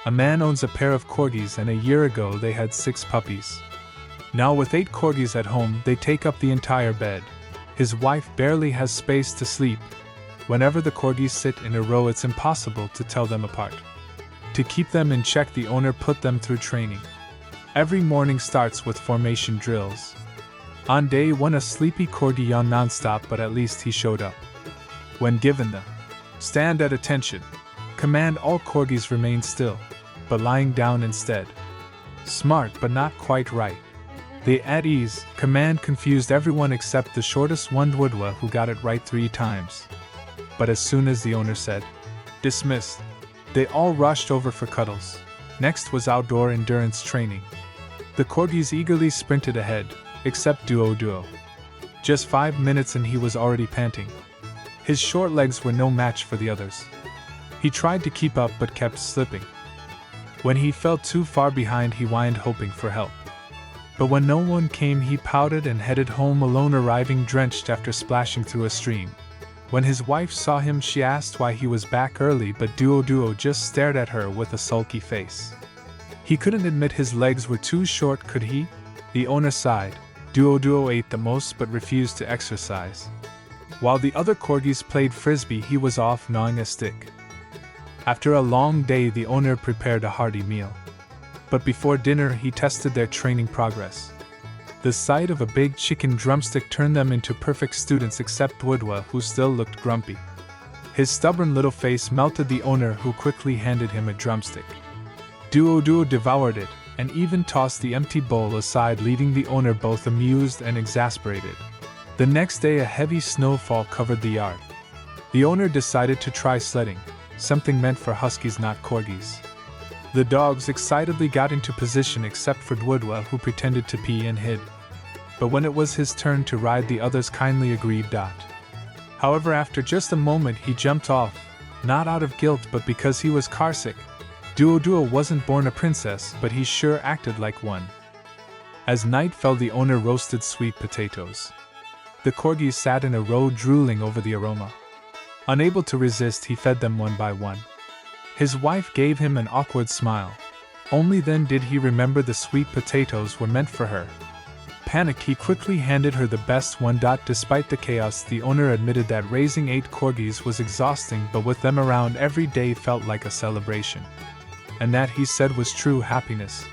A man owns a pair of corgis, and a year ago they had 6 puppies. Now with 8 corgis at home, they take up the entire bed. His wife barely has space to sleep. Whenever the corgis sit in a row, it's impossible to tell them apart. To keep them in check, the owner put them through training. Every morning starts with formation drills. On day 1, a sleepy corgi yawned nonstop, but at least he showed up. When given the stand at attention command, all corgis remained still, but lying down instead. Smart, but not quite right. The at ease command confused everyone except the shortest one, Duoduo, who got it right 3 times. But as soon as the owner said, "Dismissed," they all rushed over for cuddles. Next was outdoor endurance training. The corgis eagerly sprinted ahead, except Duoduo. Just 5 minutes and he was already panting. His short legs were no match for the others. He tried to keep up but kept slipping. When he felt too far behind, he whined, hoping for help. But when no one came, he pouted and headed home alone, arriving drenched after splashing through a stream. When his wife saw him, she asked why he was back early, but Duoduo just stared at her with a sulky face. He couldn't admit his legs were too short, could he? The owner sighed. Duoduo ate the most but refused to exercise. While the other corgis played frisbee, he was off gnawing a stick. After a long day, the owner prepared a hearty meal. But before dinner, he tested their training progress. The sight of a big chicken drumstick turned them into perfect students, except Duoduo, who still looked grumpy. His stubborn little face melted the owner, who quickly handed him a drumstick. Duoduo devoured it, and even tossed the empty bowl aside, leaving the owner both amused and exasperated. The next day, a heavy snowfall covered the yard. The owner decided to try sledding, something meant for huskies, not corgis. The dogs excitedly got into position except for Duoduo, who pretended to pee and hid. But when it was his turn to ride, the others kindly agreed. However, after just a moment, he jumped off, not out of guilt but because he was carsick. Duoduo wasn't born a princess, but he sure acted like one. As night fell, the owner roasted sweet potatoes. The corgis sat in a row, drooling over the aroma. Unable to resist, he fed them one by one. His wife gave him an awkward smile. Only then did he remember the sweet potatoes were meant for her. Panicked, he quickly handed her the best one. Despite the chaos, the owner admitted that raising 8 corgis was exhausting, but with them around every day felt like a celebration. And that, he said, was true happiness.